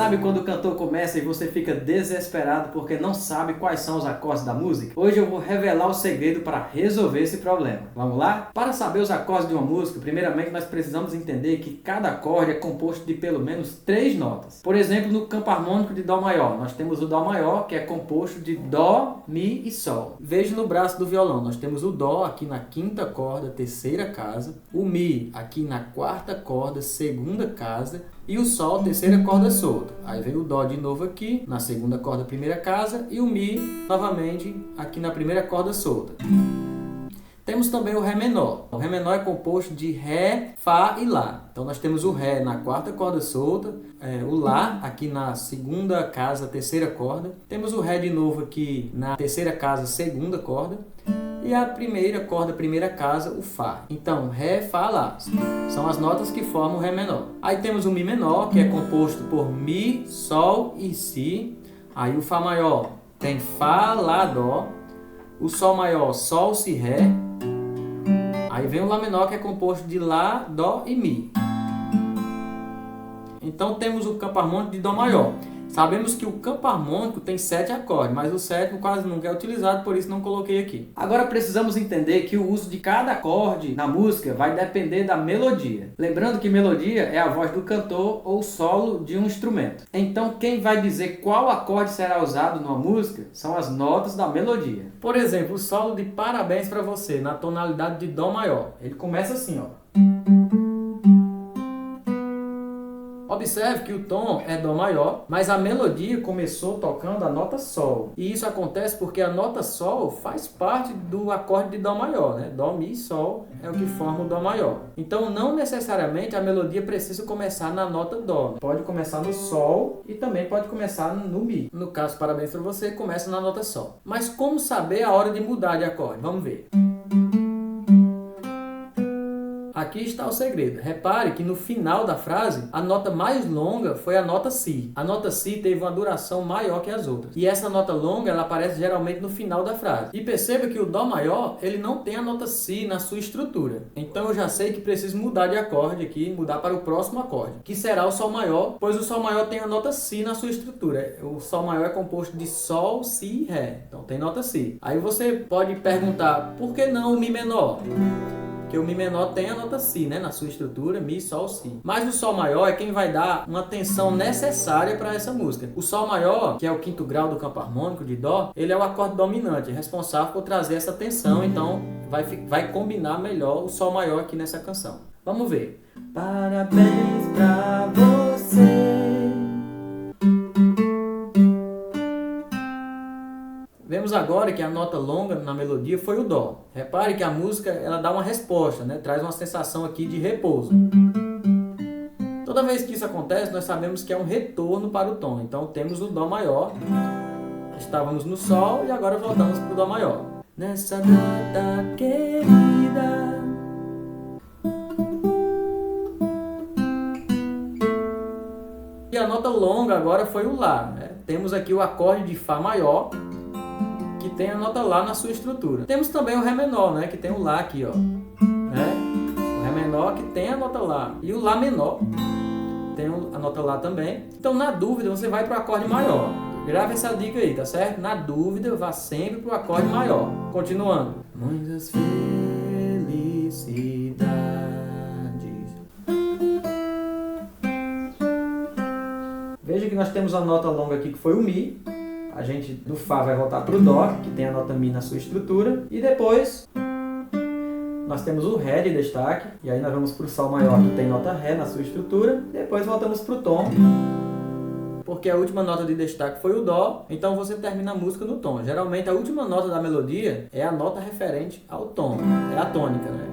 Sabe quando o cantor começa e você fica desesperado porque não sabe quais são os acordes da música? Hoje eu vou revelar o segredo para resolver esse problema. Vamos lá? Para saber os acordes de uma música, primeiramente nós precisamos entender que cada acorde é composto de pelo menos 3 notas. Por exemplo, no campo harmônico de Dó maior, nós temos o Dó maior, que é composto de Dó, Mi e Sol. Veja no braço do violão, nós temos o Dó aqui na 5ª corda, 3ª casa, o Mi aqui na 4ª corda, 2ª casa, e o Sol, 3ª corda solta. Aí vem o Dó de novo aqui, na 2ª corda, 1ª casa, e o Mi, novamente, aqui na 1ª corda solta. Temos também o Ré menor. O Ré menor é composto de Ré, Fá e Lá. Então nós temos o Ré na 4ª corda solta, o Lá aqui na 2ª casa, 3ª corda. Temos o Ré de novo aqui na 3ª casa, 2ª corda. E a 1ª corda, 1ª casa, o Fá. Então, Ré, Fá, Lá. São as notas que formam o Ré menor. Aí temos o Mi menor, que é composto por Mi, Sol e Si. Aí o Fá maior tem Fá, Lá, Dó. O Sol maior, Sol, Si, Ré. Aí vem o Lá menor, que é composto de Lá, Dó e Mi. Então temos o campo harmônico de Dó maior. Sabemos que o campo harmônico tem 7 acordes, mas o 7º quase nunca é utilizado, por isso não coloquei aqui. Agora precisamos entender que o uso de cada acorde na música vai depender da melodia. Lembrando que melodia é a voz do cantor ou solo de um instrumento. Então quem vai dizer qual acorde será usado numa música são as notas da melodia. Por exemplo, o solo de Parabéns Pra Você, na tonalidade de Dó maior. Ele começa assim, ó. Observe que o tom é Dó maior, mas a melodia começou tocando a nota Sol. E isso acontece porque a nota Sol faz parte do acorde de Dó maior, né? Dó, Mi e Sol é o que forma o Dó maior. Então não necessariamente a melodia precisa começar na nota Dó. Pode começar no Sol e também pode começar no Mi. No caso, Parabéns Pra Você, começa na nota Sol. Mas como saber a hora de mudar de acorde? Vamos ver. Aqui está o segredo. Repare que no final da frase, a nota mais longa foi a nota Si. A nota Si teve uma duração maior que as outras. E essa nota longa, ela aparece geralmente no final da frase. E perceba que o Dó maior, ele não tem a nota Si na sua estrutura. Então eu já sei que preciso mudar de acorde aqui, mudar para o próximo acorde, que será o Sol maior, pois o Sol maior tem a nota Si na sua estrutura. O Sol maior é composto de Sol, Si e Ré. Então tem nota Si. Aí você pode perguntar, por que não o Mi menor? Porque o Mi menor tem a nota Si, né, na sua estrutura, Mi, Sol, Si. Mas o Sol maior é quem vai dar uma tensão necessária para essa música. O Sol maior, que é o 5º grau do campo harmônico de Dó, ele é o acorde dominante, responsável por trazer essa tensão, então vai combinar melhor o Sol maior aqui nessa canção. Vamos ver. Parabéns pra você. Vemos agora que a nota longa na melodia foi o Dó. Repare que a música ela dá uma resposta, né? Traz uma sensação aqui de repouso. Toda vez que isso acontece, nós sabemos que é um retorno para o tom. Então temos o Dó maior, estávamos no Sol e agora voltamos para o Dó maior. Nessa data querida. E a nota longa agora foi o Lá, né? Temos aqui o acorde de Fá maior, que tem a nota Lá na sua estrutura. Temos também o Ré menor, né, que tem o Lá aqui, ó. Né? O Ré menor que tem a nota Lá. E o Lá menor tem a nota Lá também. Então, na dúvida, você vai para o acorde maior. Grave essa dica aí, tá certo? Na dúvida, vá sempre para o acorde maior. Continuando. Muitas felicidades. Veja que nós temos a nota longa aqui, que foi o Mi. A gente do Fá vai voltar para o Dó, que tem a nota Mi na sua estrutura. E depois nós temos o Ré de destaque. E aí nós vamos para o Sol maior, que tem nota Ré na sua estrutura. Depois voltamos para o tom, porque a última nota de destaque foi o Dó. Então você termina a música no tom. Geralmente a última nota da melodia é a nota referente ao tom. É a tônica, né?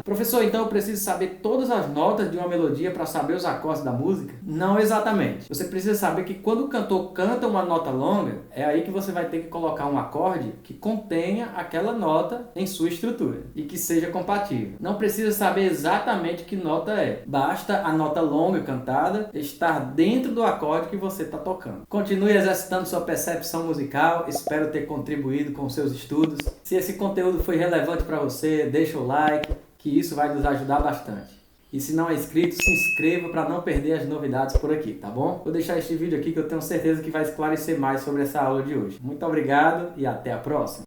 Professor, então eu preciso saber todas as notas de uma melodia para saber os acordes da música? Não exatamente. Você precisa saber que quando o cantor canta uma nota longa, é aí que você vai ter que colocar um acorde que contenha aquela nota em sua estrutura e que seja compatível. Não precisa saber exatamente que nota é. Basta a nota longa cantada estar dentro do acorde que você está tocando. Continue exercitando sua percepção musical. Espero ter contribuído com seus estudos. Se esse conteúdo foi relevante para você, deixa o like, que isso vai nos ajudar bastante. E se não é inscrito, se inscreva para não perder as novidades por aqui, tá bom? Vou deixar este vídeo aqui que eu tenho certeza que vai esclarecer mais sobre essa aula de hoje. Muito obrigado e até a próxima!